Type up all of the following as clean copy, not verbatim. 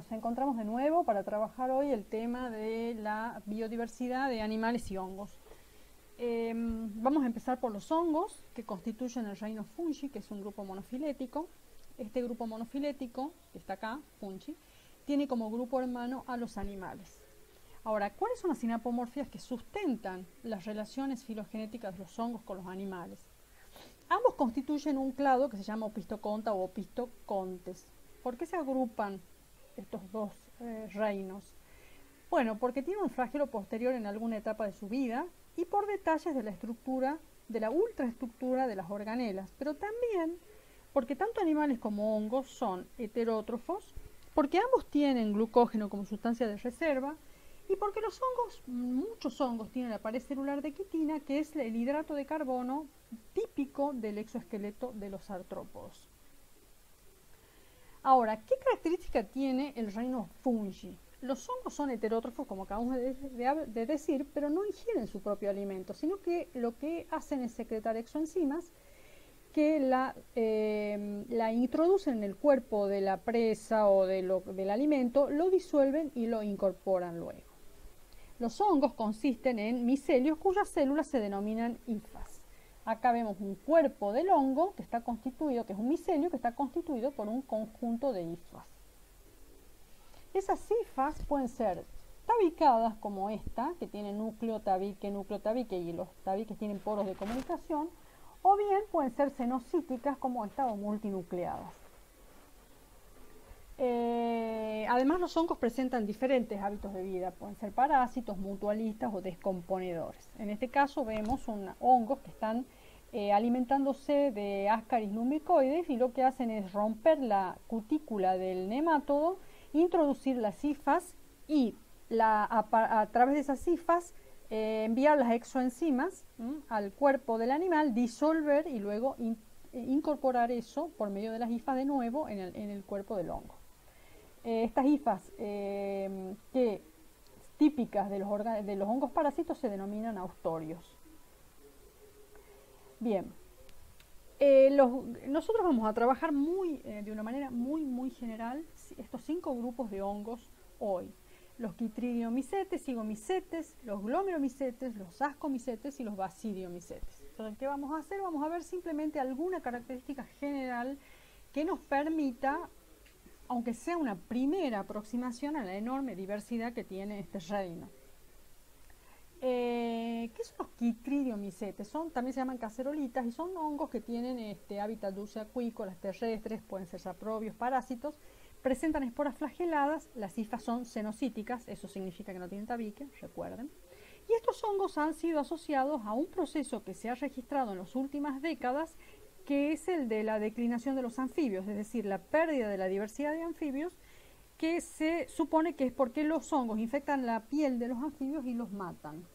nos encontramos de nuevo para trabajar hoy el tema de la biodiversidad de animales y hongos. Vamos a empezar por los hongos, que constituyen el reino Fungi, que es un grupo monofilético. Este grupo monofilético, que está acá, Fungi, tiene como grupo hermano a los animales. Ahora, ¿cuáles son las sinapomorfias que sustentan las relaciones filogenéticas de los hongos con los animales? Ambos constituyen un clado que se llama Opisthocomta o Opisthocontes. ¿Por qué se agrupan estos dos reinos? Bueno, porque tienen un flagelo posterior en alguna etapa de su vida y por detalles de la estructura, de la ultraestructura de las organelas, pero también porque tanto animales como hongos son heterótrofos, porque ambos tienen glucógeno como sustancia de reserva y porque los hongos, muchos hongos tienen la pared celular de quitina, que es el hidrato de carbono típico del exoesqueleto de los artrópodos. Ahora, ¿qué característica tiene el reino Fungi? Los hongos son heterótrofos, como acabamos de decir, pero no ingieren su propio alimento, sino que lo que hacen es secretar exoenzimas que la introducen en el cuerpo de la presa o del alimento, lo disuelven y lo incorporan luego. Los hongos consisten en micelios cuyas células se denominan hifas. Acá vemos un cuerpo del hongo que está constituido, que es un micelio que está constituido por un conjunto de hifas. Esas hifas pueden ser tabicadas como esta, que tiene núcleo, tabique, y los tabiques tienen poros de comunicación, o bien pueden ser cenocíticas como esta o multinucleadas. Además, los hongos presentan diferentes hábitos de vida, pueden ser parásitos, mutualistas o descomponedores. En este caso vemos hongos que están alimentándose de Ascaris lumbricoides y lo que hacen es romper la cutícula del nemátodo, introducir las hifas y a través de esas hifas enviar las exoenzimas al cuerpo del animal, disolver y luego incorporar eso por medio de las hifas de nuevo en el cuerpo del hongo. Estas hifas típicas de los hongos parásitos se denominan austorios. Bien, nosotros vamos a trabajar de una manera muy general estos 5 grupos de hongos hoy. Los Chytridiomycetes, Zygomycetes, los Glomeromycetes, los Ascomycetes y los Basidiomycetes. Entonces, ¿qué vamos a hacer? Vamos a ver simplemente alguna característica general que nos permita, aunque sea una primera aproximación a la enorme diversidad que tiene este reino. ¿Qué son los Chytridiomycetes? También se llaman cacerolitas y son hongos que tienen hábitat dulce acuícolas terrestres, pueden ser saprobios, parásitos. Presentan esporas flageladas, las hifas son cenocíticas, eso significa que no tienen tabique, recuerden. Y estos hongos han sido asociados a un proceso que se ha registrado en las últimas décadas, que es el de la declinación de los anfibios, es decir, la pérdida de la diversidad de anfibios, que se supone que es porque los hongos infectan la piel de los anfibios y los matan.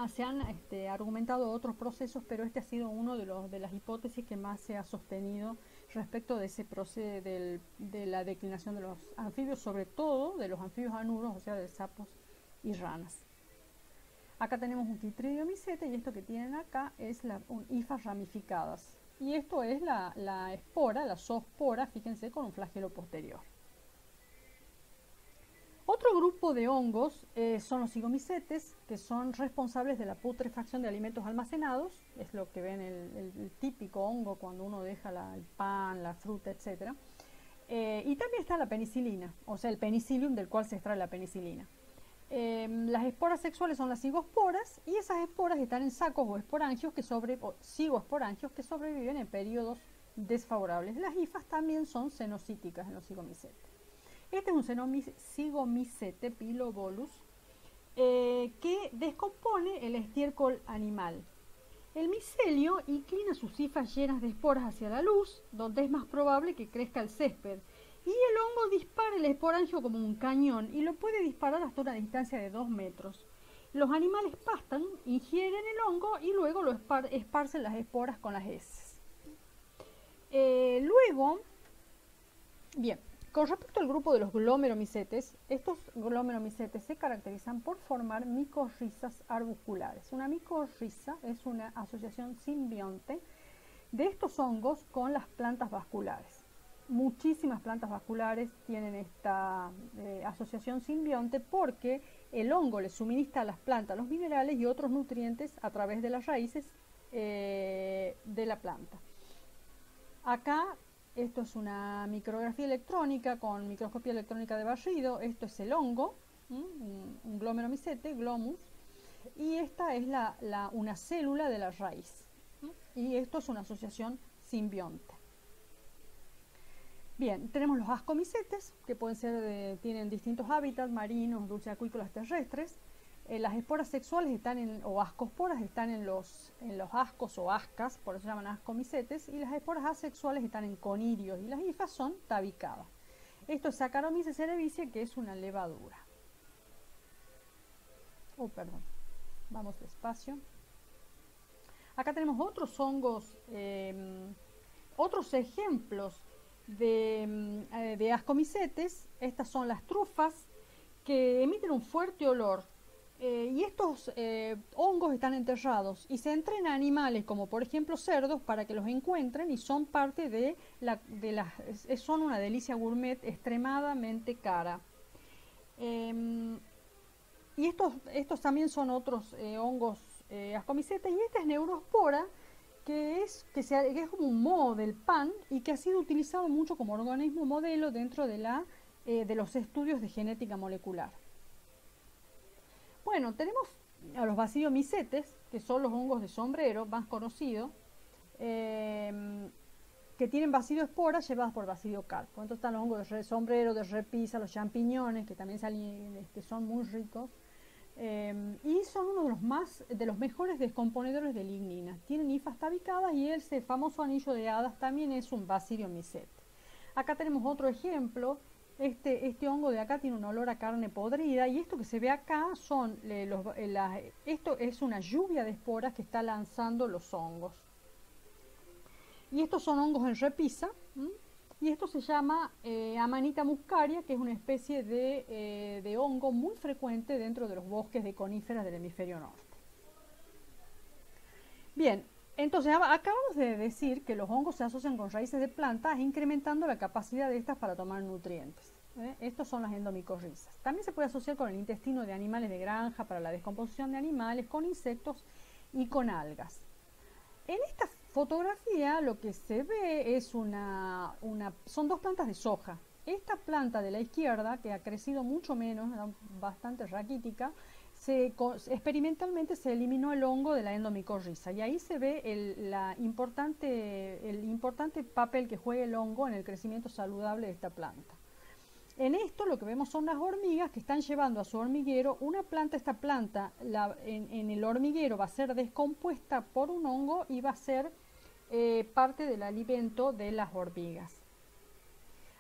Se han argumentado otros procesos, pero este ha sido uno de las hipótesis que más se ha sostenido respecto de ese proceso de la declinación de los anfibios, sobre todo de los anfibios anuros, o sea, de sapos y ranas. Acá tenemos un Chytridiomycete y esto que tienen acá es hifas ramificadas. Y esto es la espora, la zoospora, fíjense, con un flagelo posterior. Otro grupo de hongos son los zygomycetes, que son responsables de la putrefacción de alimentos almacenados. Es lo que ven el típico hongo cuando uno deja el pan, la fruta, etc. Y también está la penicilina, o sea, el penicillium del cual se extrae la penicilina. Las esporas sexuales son las cigosporas y esas esporas están en sacos o cigosporangios que sobreviven en periodos desfavorables. Las hifas también son cenocíticas en los zygomycetes. Este es un Zygomycete pilobolus que descompone el estiércol animal. El micelio inclina sus hifas llenas de esporas hacia la luz, donde es más probable que crezca el césped. Y el hongo dispara el esporangio como un cañón y lo puede disparar hasta una distancia de 2 metros. Los animales pastan, ingieren el hongo y luego lo esparcen las esporas con las heces. Bien. Con respecto al grupo de los glomeromycetes, estos glomeromycetes se caracterizan por formar micorrizas arbusculares. Una micorriza es una asociación simbionte de estos hongos con las plantas vasculares. muchísimas plantas vasculares tienen esta asociación simbionte porque el hongo le suministra a las plantas los minerales y otros nutrientes a través de las raíces de la planta. Acá esto es una micrografía electrónica con microscopía electrónica de barrido. Esto es el hongo, un glomeromicete, glomus, y esta es una célula de la raíz. Y esto es una asociación simbionte. Bien, tenemos los ascomicetes, que pueden ser tienen distintos hábitats, marinos, dulceacuícolas, terrestres. Las esporas sexuales o ascosporas están en los ascos o ascas, por eso se llaman ascomicetes, y las esporas asexuales están en conirios, y las hifas son tabicadas. Esto es Saccharomyces cerevisiae, que es una levadura. Perdón, vamos despacio. Acá tenemos otros hongos, otros ejemplos de ascomicetes. Estas son las trufas, que emiten un fuerte olor. Y estos hongos están enterrados y se entrenan a animales como por ejemplo cerdos para que los encuentren, y son parte son una delicia gourmet extremadamente cara. Y estos también son otros hongos ascomicetes, y esta es Neurospora, que es como un moho del pan y que ha sido utilizado mucho como organismo modelo dentro de los estudios de genética molecular. Bueno, tenemos a los basidiomycetes, que son los hongos de sombrero más conocidos, que tienen basidioesporas llevadas por basidiocarpo. Entonces están los hongos de sombrero, de repisa, los champiñones, que también son muy ricos, y son uno de los mejores descomponedores de lignina. Tienen hifas tabicadas, y ese famoso anillo de hadas también es un basidiomycete. Acá tenemos otro ejemplo. Este hongo de acá tiene un olor a carne podrida, y esto que se ve acá esto es una lluvia de esporas que está lanzando los hongos. Y estos son hongos en repisa, y esto se llama Amanita muscaria, que es una especie de hongo muy frecuente dentro de los bosques de coníferas del hemisferio norte. Bien. Entonces, acabamos de decir que los hongos se asocian con raíces de plantas, incrementando la capacidad de estas para tomar nutrientes. Estos son las endomicorrizas. También se puede asociar con el intestino de animales de granja para la descomposición de animales, con insectos y con algas. En esta fotografía lo que se ve es son dos plantas de soja. Esta planta de la izquierda, que ha crecido mucho menos, bastante raquítica, experimentalmente se eliminó el hongo de la endomicorriza, y ahí se ve el importante papel que juega el hongo en el crecimiento saludable de esta planta. En esto lo que vemos son las hormigas que están llevando a su hormiguero una planta. Esta planta en el hormiguero va a ser descompuesta por un hongo y va a ser parte del alimento de las hormigas.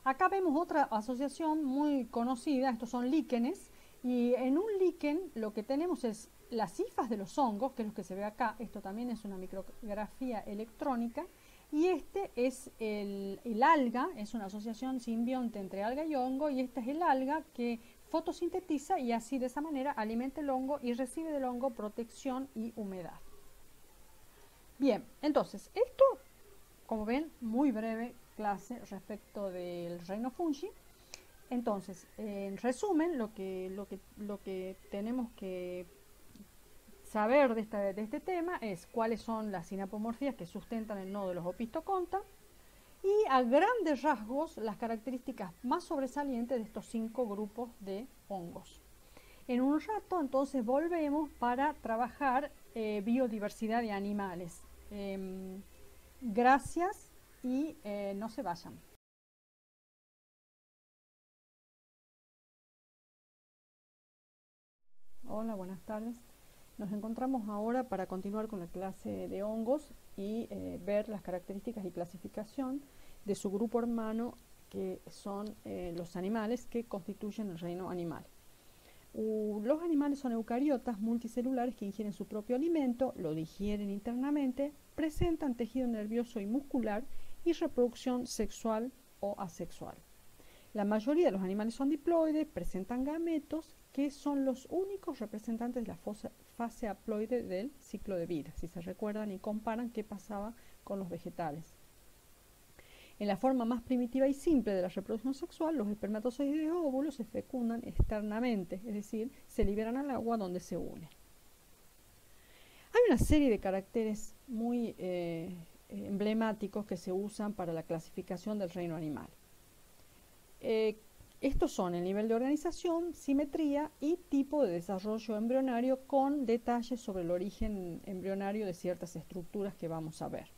Acá vemos otra asociación muy conocida. Estos son líquenes. Y en un líquen lo que tenemos es las hifas de los hongos, que es lo que se ve acá. Esto también es una micrografía electrónica. Y este es el alga, es una asociación simbionte entre alga y hongo, y esta es el alga que fotosintetiza y así de esa manera alimenta el hongo y recibe del hongo protección y humedad. Bien, entonces esto, como ven, muy breve clase respecto del reino fungi. Entonces, en resumen, lo que tenemos que saber de este tema es cuáles son las sinapomorfías que sustentan el nodo de los opisthocomta, y a grandes rasgos las características más sobresalientes de estos 5 grupos de hongos. En un rato entonces volvemos para trabajar biodiversidad de animales. Gracias y no se vayan. Hola, buenas tardes. Nos encontramos ahora para continuar con la clase de hongos y ver las características y clasificación de su grupo hermano, que son los animales que constituyen el reino animal. Los animales son eucariotas multicelulares que ingieren su propio alimento, lo digieren internamente, presentan tejido nervioso y muscular y reproducción sexual o asexual. La mayoría de los animales son diploides, presentan gametos, que son los únicos representantes de la fase haploide del ciclo de vida, si se recuerdan y comparan qué pasaba con los vegetales. En la forma más primitiva y simple de la reproducción sexual, los espermatozoides y óvulos se fecundan externamente, es decir, se liberan al agua donde se unen. Hay una serie de caracteres muy emblemáticos que se usan para la clasificación del reino animal. Estos son el nivel de organización, simetría y tipo de desarrollo embrionario, con detalles sobre el origen embrionario de ciertas estructuras que vamos a ver.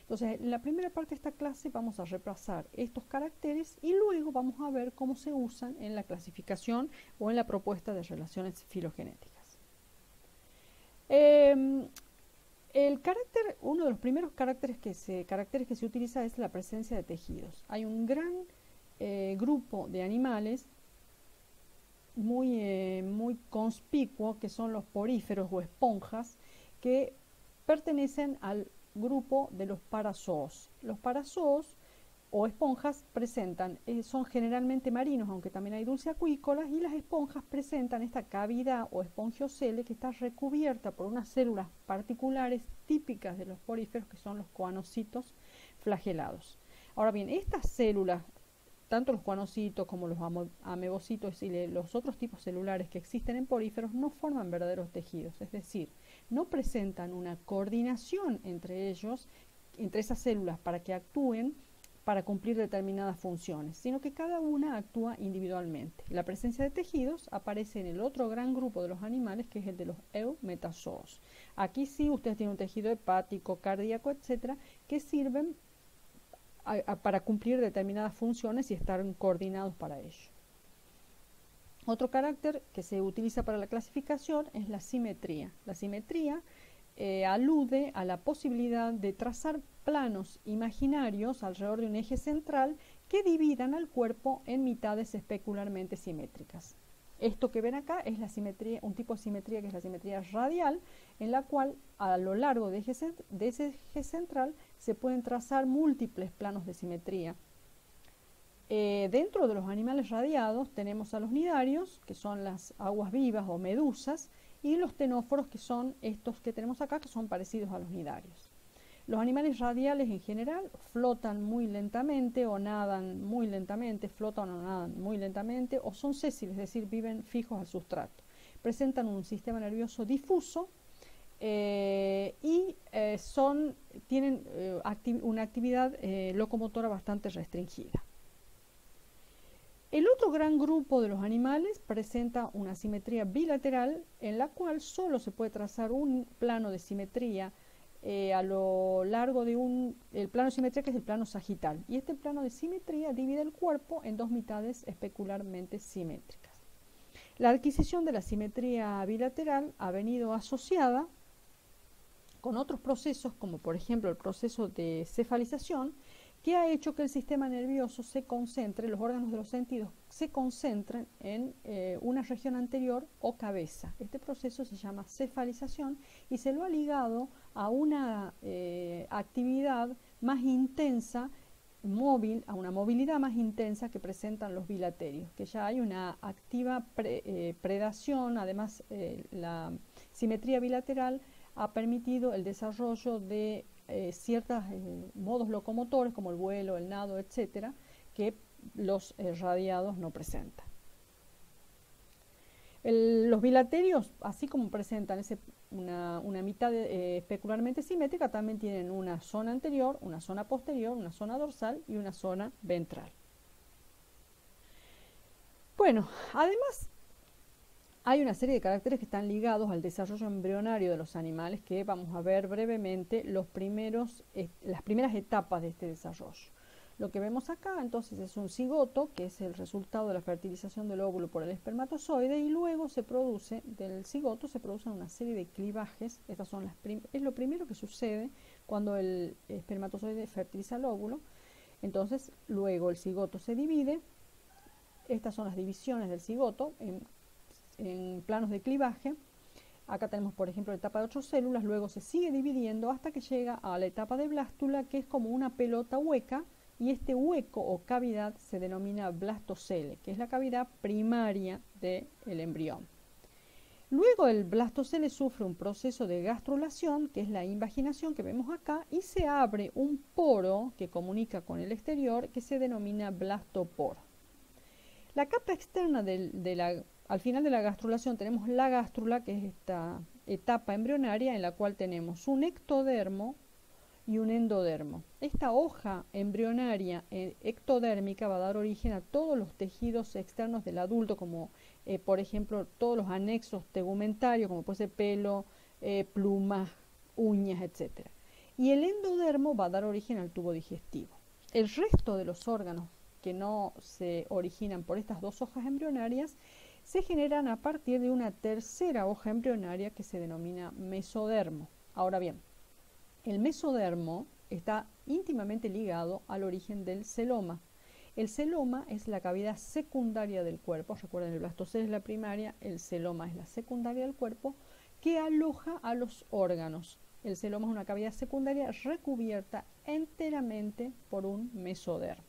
Entonces, en la primera parte de esta clase vamos a repasar estos caracteres y luego vamos a ver cómo se usan en la clasificación o en la propuesta de relaciones filogenéticas. Uno de los primeros caracteres que se utiliza es la presencia de tejidos. Hay un gran grupo de animales muy conspicuo, que son los poríferos o esponjas, que pertenecen al grupo de los parazoos. Los parazoos o esponjas son generalmente marinos, aunque también hay dulceacuícolas, y las esponjas presentan esta cavidad o espongiocele que está recubierta por unas células particulares típicas de los poríferos, que son los coanocitos flagelados. Ahora bien, estas células, tanto los coanocitos como los amebocitos y los otros tipos celulares que existen en poríferos, no forman verdaderos tejidos, es decir, no presentan una coordinación entre ellos, entre esas células, para que actúen para cumplir determinadas funciones, sino que cada una actúa individualmente. La presencia de tejidos aparece en el otro gran grupo de los animales, que es el de los eumetazoos. Aquí sí ustedes tienen un tejido hepático, cardíaco, etcétera, que sirven para cumplir determinadas funciones y estar coordinados para ello. Otro carácter que se utiliza para la clasificación es la simetría. La simetría alude a la posibilidad de trazar planos imaginarios alrededor de un eje central que dividan al cuerpo en mitades especularmente simétricas. Esto que ven acá es la simetría, un tipo de simetría que es la simetría radial, en la cual a lo largo de ese eje central se pueden trazar múltiples planos de simetría. Dentro de los animales radiados tenemos a los nidarios, que son las aguas vivas o medusas, y los ctenóforos, que son estos que tenemos acá, que son parecidos a los nidarios. Los animales radiales en general flotan muy lentamente o nadan muy lentamente, flotan o nadan muy lentamente, o son sésiles, es decir, viven fijos al sustrato. Presentan un sistema nervioso difuso y tienen una actividad locomotora bastante restringida. El otro gran grupo de los animales presenta una simetría bilateral, en la cual solo se puede trazar un plano de simetría a lo largo de el plano de simetría, que es el plano sagital, y este plano de simetría divide el cuerpo en dos mitades especularmente simétricas. La adquisición de la simetría bilateral ha venido asociada con otros procesos, como por ejemplo el proceso de cefalización, que ha hecho que el sistema nervioso se concentre, los órganos de los sentidos se concentren en una región anterior o cabeza. Este proceso se llama cefalización y se lo ha ligado a una actividad más intensa, móvil, a una movilidad más intensa que presentan los bilaterios, que ya hay una activa predación. Además, la simetría bilateral ha permitido el desarrollo de ciertos modos locomotores, como el vuelo, el nado, etcétera, que los radiados no presentan. Los bilaterios, así como presentan una mitad especularmente simétrica, también tienen una zona anterior, una zona posterior, una zona dorsal y una zona ventral. Bueno, además hay una serie de caracteres que están ligados al desarrollo embrionario de los animales, que vamos a ver brevemente las primeras etapas de este desarrollo. Lo que vemos acá entonces es un cigoto, que es el resultado de la fertilización del óvulo por el espermatozoide, y luego del cigoto se producen una serie de clivajes. Es lo primero que sucede cuando el espermatozoide fertiliza el óvulo. Entonces luego el cigoto se divide. Estas son las divisiones del cigoto en planos de clivaje. Acá tenemos, por ejemplo, la etapa de 8 células, luego se sigue dividiendo hasta que llega a la etapa de blástula, que es como una pelota hueca, y este hueco o cavidad se denomina blastocele, que es la cavidad primaria del embrión. Luego el blastocele sufre un proceso de gastrulación, que es la invaginación que vemos acá, y se abre un poro que comunica con el exterior que se denomina blastoporo. La capa externa al final de la gastrulación tenemos la gástrula, que es esta etapa embrionaria en la cual tenemos un ectodermo y un endodermo. Esta hoja embrionaria ectodérmica va a dar origen a todos los tejidos externos del adulto, como por ejemplo todos los anexos tegumentarios, como puede ser pelo, plumas, uñas, etc. Y el endodermo va a dar origen al tubo digestivo. El resto de los órganos que no se originan por estas dos hojas embrionarias se generan a partir de una tercera hoja embrionaria que se denomina mesodermo. Ahora bien, el mesodermo está íntimamente ligado al origen del celoma. El celoma es la cavidad secundaria del cuerpo. Recuerden, el blastocele es la primaria, el celoma es la secundaria del cuerpo, que aloja a los órganos. El celoma es una cavidad secundaria recubierta enteramente por un mesodermo.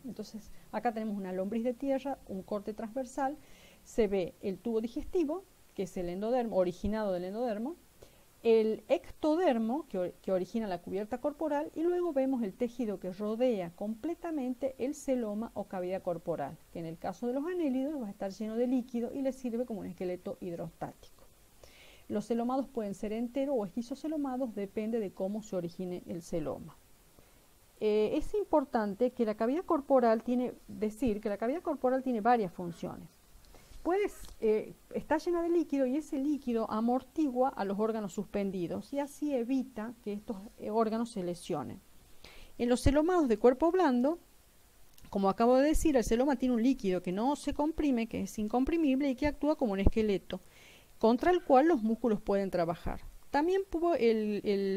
Entonces, acá tenemos una lombriz de tierra, un corte transversal, se ve el tubo digestivo, que es el endodermo, originado del endodermo, el ectodermo, que origina la cubierta corporal, y luego vemos el tejido que rodea completamente el celoma o cavidad corporal, que en el caso de los anélidos va a estar lleno de líquido y les sirve como un esqueleto hidrostático. Los celomados pueden ser enteros o esquizocelomados, depende de cómo se origine el celoma. Es importante que la cavidad corporal tiene varias funciones. Está llena de líquido y ese líquido amortigua a los órganos suspendidos y así evita que estos órganos se lesionen. En los celomados de cuerpo blando, como acabo de decir, el celoma tiene un líquido que no se comprime, que es incomprimible y que actúa como un esqueleto, contra el cual los músculos pueden trabajar. También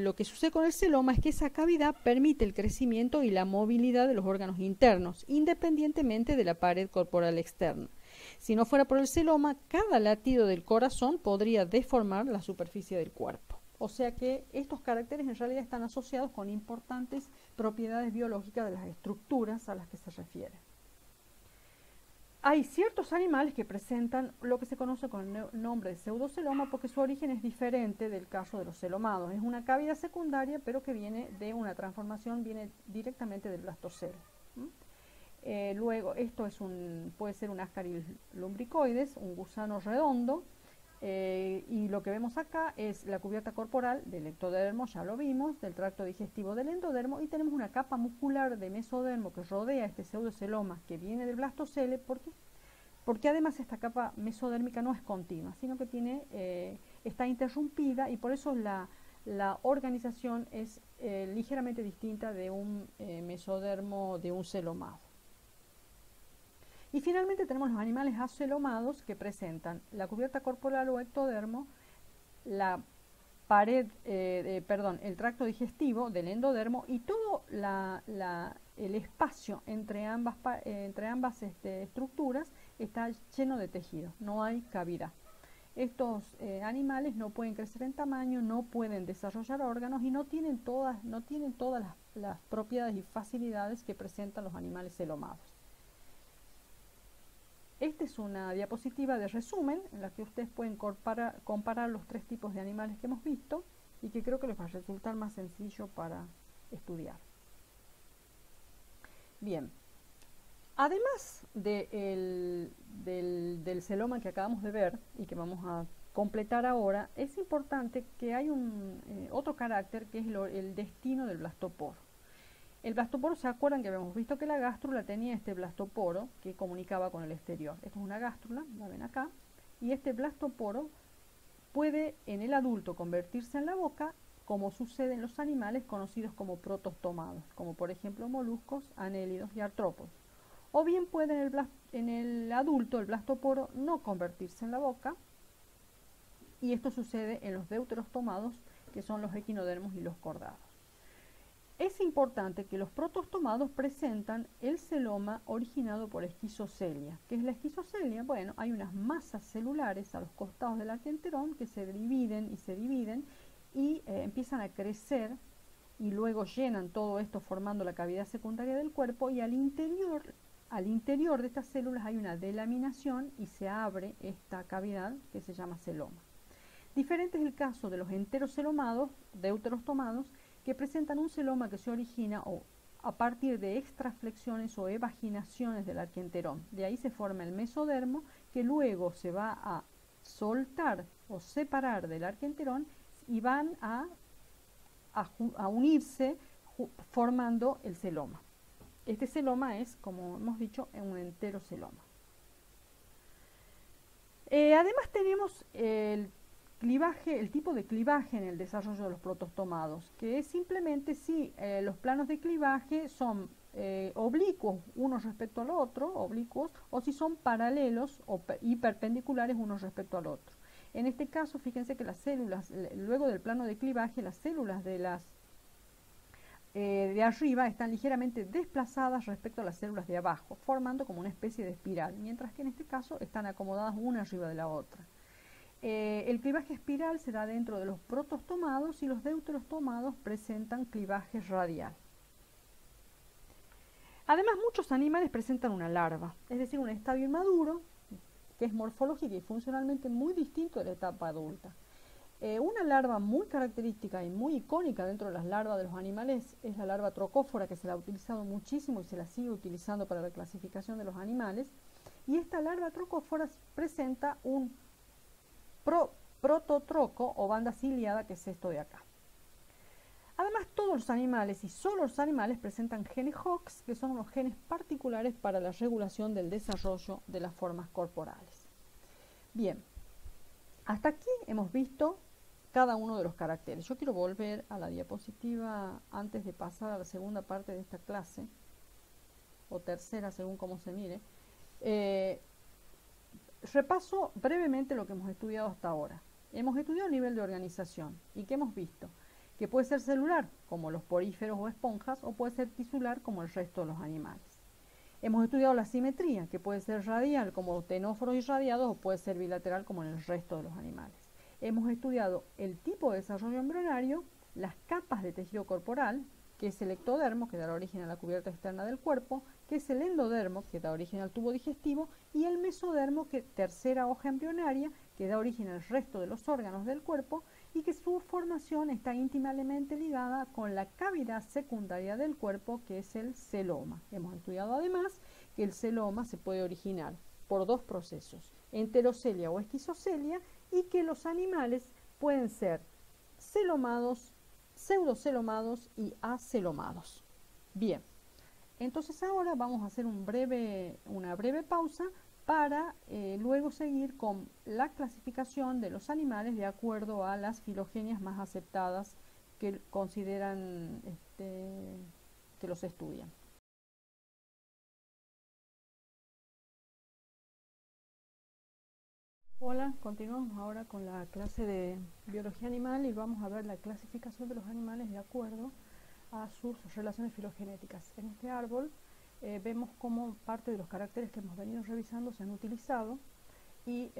lo que sucede con el celoma es que esa cavidad permite el crecimiento y la movilidad de los órganos internos, independientemente de la pared corporal externa. Si no fuera por el celoma, cada latido del corazón podría deformar la superficie del cuerpo. O sea que estos caracteres en realidad están asociados con importantes propiedades biológicas de las estructuras a las que se refiere. Hay ciertos animales que presentan lo que se conoce con el nombre de pseudoceloma porque su origen es diferente del caso de los celomados. Es una cavidad secundaria, pero que viene de una transformación, viene directamente del blastocele. Luego, esto puede ser un Ascaris lumbricoides, un gusano redondo, y lo que vemos acá es la cubierta corporal del ectodermo, ya lo vimos, del tracto digestivo del endodermo, y tenemos una capa muscular de mesodermo que rodea este pseudoceloma que viene del blastocele, porque además esta capa mesodérmica no es continua, sino que está interrumpida y por eso la organización es ligeramente distinta de un mesodermo de un celomado. Y finalmente tenemos los animales acelomados que presentan la cubierta corporal o ectodermo, la pared, el tracto digestivo del endodermo y todo el espacio entre ambas estructuras está lleno de tejido, no hay cavidad. Estos animales no pueden crecer en tamaño, no pueden desarrollar órganos y no tienen todas las propiedades y facilidades que presentan los animales celomados. Esta es una diapositiva de resumen en la que ustedes pueden comparar los tres tipos de animales que hemos visto y que creo que les va a resultar más sencillo para estudiar. Bien, además del celoma que acabamos de ver y que vamos a completar ahora, es importante que hay otro carácter que es el destino del blastoporo. El blastoporo, ¿se acuerdan que habíamos visto que la gástrula tenía este blastoporo que comunicaba con el exterior? Esto es una gástrula, la ven acá, y este blastoporo puede en el adulto convertirse en la boca, como sucede en los animales conocidos como protostomados, como por ejemplo moluscos, anélidos y artrópodos. O bien puede en el adulto el blastoporo no convertirse en la boca, y esto sucede en los deuterostomados, que son los equinodermos y los cordados. Es importante que los protostomados presentan el celoma originado por esquizocelia. ¿Qué es la esquizocelia? Bueno, hay unas masas celulares a los costados del arquenterón que se dividen y empiezan a crecer y luego llenan todo esto formando la cavidad secundaria del cuerpo y al interior de estas células hay una delaminación y se abre esta cavidad que se llama celoma. Diferente es el caso de los enterocelomados, deuterostomados, que presentan un celoma que se origina a partir de extraflexiones o evaginaciones del arquienterón. De ahí se forma el mesodermo, que luego se va a soltar o separar del arquienterón y van a unirse formando el celoma. Este celoma es, como hemos dicho, un enteroceloma. Además tenemos el tipo de clivaje en el desarrollo de los protostomados, que es simplemente si los planos de clivaje son oblicuos unos respecto al otro, oblicuos, o si son paralelos y perpendiculares unos respecto al otro. En este caso, fíjense que las células, luego del plano de clivaje, las células de arriba están ligeramente desplazadas respecto a las células de abajo, formando como una especie de espiral, mientras que en este caso están acomodadas una arriba de la otra. El clivaje espiral se da dentro de los protostomados y los deuterostomados presentan clivaje radial. Además, muchos animales presentan una larva, es decir, un estadio inmaduro, que es morfológica y funcionalmente muy distinto de la etapa adulta. Una larva muy característica y muy icónica dentro de las larvas de los animales es la larva trocófora, que se la ha utilizado muchísimo y se la sigue utilizando para la clasificación de los animales. Y esta larva trocófora presenta un prototroco o banda ciliada, que es esto de acá. Además, todos los animales y solo los animales presentan genes Hox, que son unos genes particulares para la regulación del desarrollo de las formas corporales. Bien, hasta aquí hemos visto cada uno de los caracteres. Yo quiero volver a la diapositiva antes de pasar a la segunda parte de esta clase, o tercera según cómo se mire. Repaso brevemente lo que hemos estudiado hasta ahora. Hemos estudiado el nivel de organización. ¿Y qué hemos visto? Que puede ser celular, como los poríferos o esponjas, o puede ser tisular, como el resto de los animales. Hemos estudiado la simetría, que puede ser radial, como los ctenóforos irradiados, o puede ser bilateral, como en el resto de los animales. Hemos estudiado el tipo de desarrollo embrionario, las capas de tejido corporal, que es el ectodermo, que da origen a la cubierta externa del cuerpo, que es el endodermo, que da origen al tubo digestivo, y el mesodermo, que tercera hoja embrionaria, que da origen al resto de los órganos del cuerpo, y que su formación está íntimamente ligada con la cavidad secundaria del cuerpo, que es el celoma. Hemos estudiado además que el celoma se puede originar por dos procesos, enterocelia o esquizocelia, y que los animales pueden ser celomados, pseudocelomados y acelomados. Bien, entonces ahora vamos a hacer una breve pausa para luego seguir con la clasificación de los animales de acuerdo a las filogenias más aceptadas que consideran que los estudian. Hola, continuamos ahora con la clase de biología animal y vamos a ver la clasificación de los animales de acuerdo a sus relaciones filogenéticas. En este árbol vemos cómo parte de los caracteres que hemos venido revisando se han utilizado y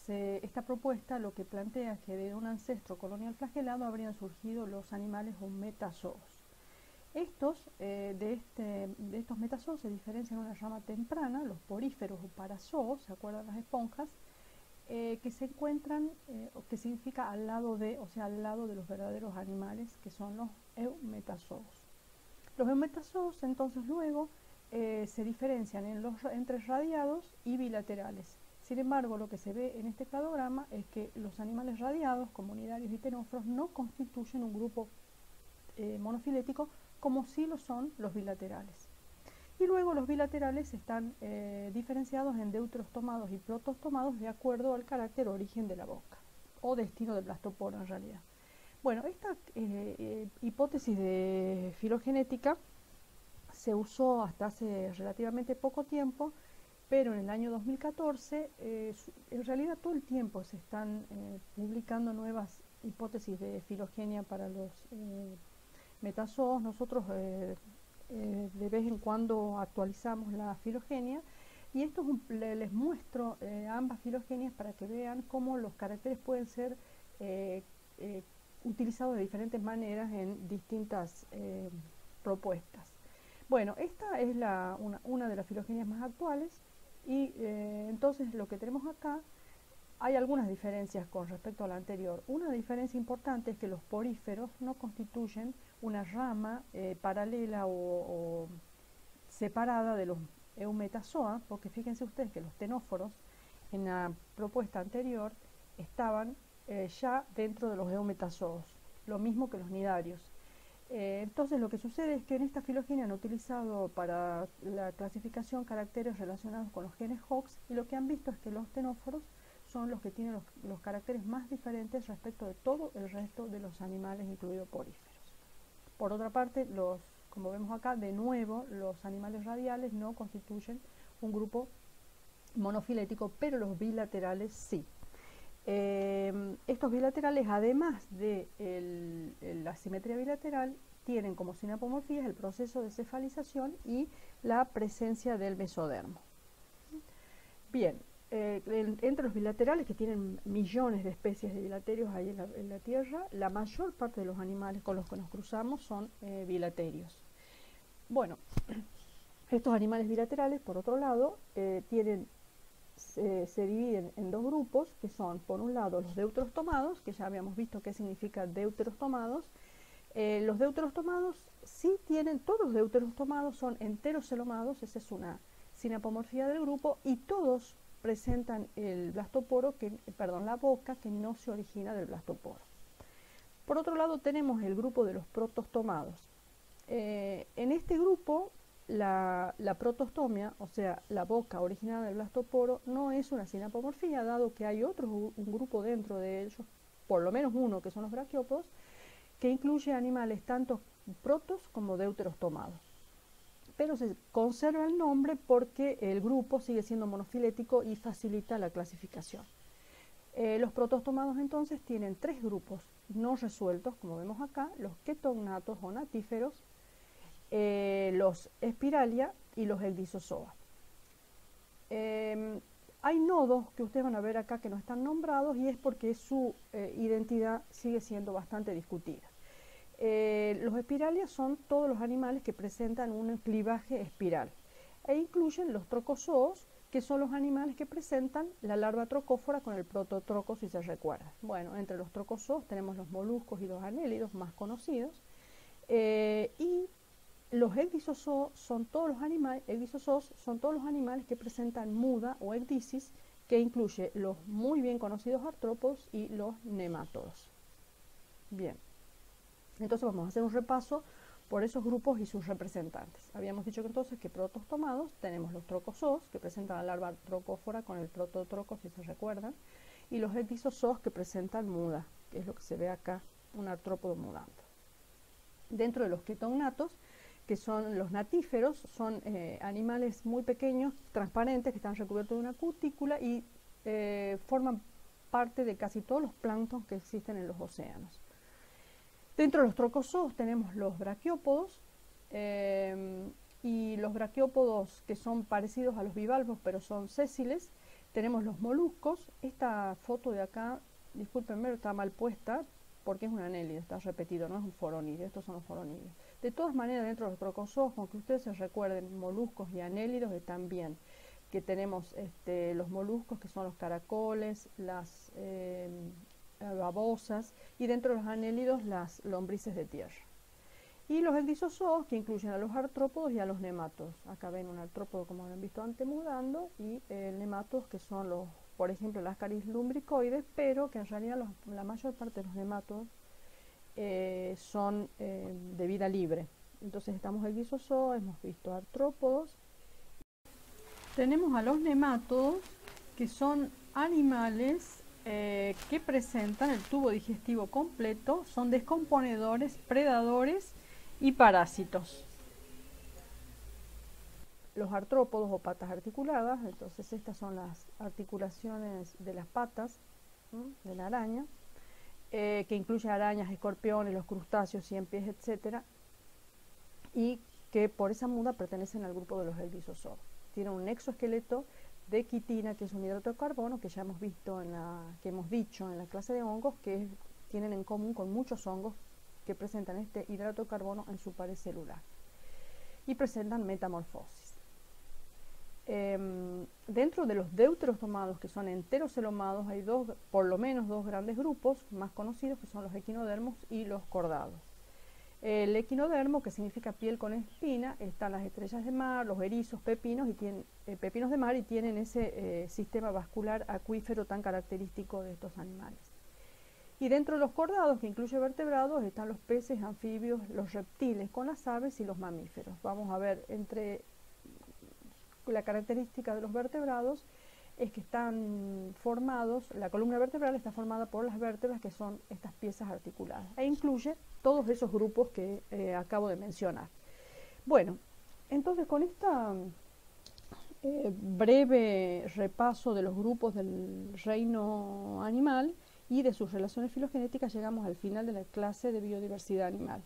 esta propuesta lo que plantea es que de un ancestro colonial flagelado habrían surgido los animales o metazoos. De estos metazoos se diferencian en una rama temprana, los poríferos o parazoos, ¿se acuerdan las esponjas? Que se encuentran, o que significa al lado de, o sea, al lado de los verdaderos animales, que son los eumetazoos. Los eumetazoos entonces luego se diferencian entre radiados y bilaterales. Sin embargo, lo que se ve en este cladograma es que los animales radiados, comunidarios y ctenóforos, no constituyen un grupo monofilético como sí lo son los bilaterales. Y luego los bilaterales están diferenciados en deuterostomados y protostomados de acuerdo al carácter o origen de la boca, o destino del blastoporo en realidad. Bueno, esta hipótesis de filogenética se usó hasta hace relativamente poco tiempo, pero en el año 2014, en realidad todo el tiempo se están publicando nuevas hipótesis de filogenia para los metazoos. Nosotros de vez en cuando actualizamos la filogenia y esto les muestro ambas filogenias para que vean cómo los caracteres pueden ser utilizados de diferentes maneras en distintas propuestas. Bueno, esta es una de las filogenias más actuales y entonces lo que tenemos acá hay algunas diferencias con respecto a la anterior. Una diferencia importante es que los poríferos no constituyen una rama paralela o separada de los eumetazoa, porque fíjense ustedes que los ctenóforos en la propuesta anterior estaban ya dentro de los eumetazoos, lo mismo que los nidarios. Entonces lo que sucede es que en esta filogenia han utilizado para la clasificación caracteres relacionados con los genes Hox, y lo que han visto es que los ctenóforos son los que tienen los caracteres más diferentes respecto de todo el resto de los animales, incluidos poríferos. Por otra parte, como vemos acá, de nuevo, los animales radiales no constituyen un grupo monofilético, pero los bilaterales sí. Estos bilaterales, además de la simetría bilateral, tienen como sinapomorfías el proceso de cefalización y la presencia del mesodermo. Bien, entre los bilaterales, que tienen millones de especies de bilaterios ahí en la Tierra, la mayor parte de los animales con los que nos cruzamos son bilaterios. Bueno, estos animales bilaterales, por otro lado, se dividen en dos grupos, que son, por un lado, los deuterostomados, que ya habíamos visto qué significa deuterostomados. Los deuterostomados sí tienen, todos los deuterostomados son enterocelomados, esa es una sinapomorfía del grupo, y todos presentan el blastoporo, la boca, que no se origina del blastoporo. Por otro lado tenemos el grupo de los protostomados. En este grupo la protostomia, o sea, la boca originada del blastoporo, no es una sinapomorfía, dado que hay un grupo dentro de ellos, por lo menos uno, que son los braquiópodos, que incluye animales tanto protos como deuterostomados. Pero se conserva el nombre porque el grupo sigue siendo monofilético y facilita la clasificación. Los protostomados entonces tienen tres grupos no resueltos, como vemos acá: los ketognatos o natíferos, los Spiralia y los Ecdysozoa. Hay nodos que ustedes van a ver acá que no están nombrados, y es porque su identidad sigue siendo bastante discutida. Los Spiralia son todos los animales que presentan un clivaje espiral, e incluyen los trocozoos, que son los animales que presentan la larva trocófora con el prototroco, si se recuerdan. Bueno, entre los trocozoos tenemos los moluscos y los anélidos más conocidos, y los ecdysozoos son todos los animales que presentan muda o ecdysis, que incluye los muy bien conocidos artrópodos y los nemátodos. Bien, entonces vamos a hacer un repaso por esos grupos y sus representantes. Habíamos dicho que entonces que protostomados tenemos los trocozoos, que presentan la larva trocófora con el prototroco, si se recuerdan, y los ecdysozoos, que presentan muda, que es lo que se ve acá, un artrópodo mudando. Dentro de los ketognatos, que son los natíferos, son animales muy pequeños, transparentes, que están recubiertos de una cutícula y forman parte de casi todos los plancton que existen en los océanos. Dentro de los trocozoos tenemos los braquiópodos, y los braquiópodos que son parecidos a los bivalvos, pero son sésiles. Tenemos los moluscos. Esta foto de acá, discúlpenme, está mal puesta, porque es un anélido, está repetido, no es un forónido, estos son los forónidos. De todas maneras, dentro de los trocozoos, aunque ustedes se recuerden, moluscos y anélidos están bien, que tenemos los moluscos, que son los caracoles, las babosas, y dentro de los anélidos las lombrices de tierra. Y los ecdysozoos, que incluyen a los artrópodos y a los nemátodos. Acá ven un artrópodo, como han visto antes, mudando, y nemátodos, que son los, por ejemplo, las Ascaris lumbricoides, pero que en realidad la mayor parte de los nemátodos son de vida libre. Entonces estamos ecdysozoos, hemos visto artrópodos. Tenemos a los nemátodos, que son animales que presentan el tubo digestivo completo, son descomponedores, predadores y parásitos. Los artrópodos, o patas articuladas, entonces estas son las articulaciones de las patas de la araña, que incluye arañas, escorpiones, los crustáceos, cien pies, etc. Y que por esa muda pertenecen al grupo de los ecdysozoos. Tienen un exoesqueleto de quitina, que es un hidrato de carbono, que ya hemos visto que hemos dicho en la clase de hongos, que tienen en común con muchos hongos que presentan este hidrato de carbono en su pared celular, y presentan metamorfosis. dentro de los deuterostomados, que son enterocelomados, hay por lo menos dos grandes grupos más conocidos, que son los equinodermos y los cordados. El equinodermo, que significa piel con espina, están las estrellas de mar, los erizos, pepinos de mar, y tienen ese sistema vascular acuífero tan característico de estos animales. Y dentro de los cordados, que incluye vertebrados, están los peces, anfibios, los reptiles con las aves y los mamíferos. Vamos a ver, entre la característica de los vertebrados es que están formados, la columna vertebral está formada por las vértebras, que son estas piezas articuladas, e incluye todos esos grupos que acabo de mencionar. Bueno, entonces con esta breve repaso de los grupos del reino animal y de sus relaciones filogenéticas, llegamos al final de la clase de biodiversidad animal.